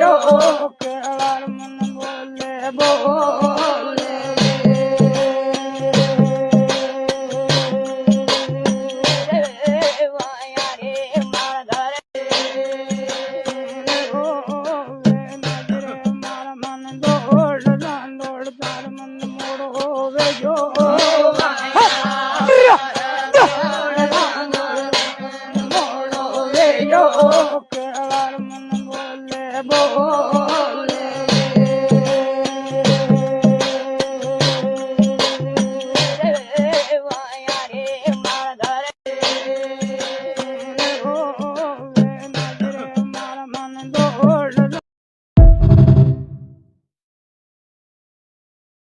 વેજો કેળાર મન બોલે બોલે વાયા રે મારા ઘરે મારા મન દોડ દોડ તાર મન મોડો વેજો કેળાર મન બોલે બોલે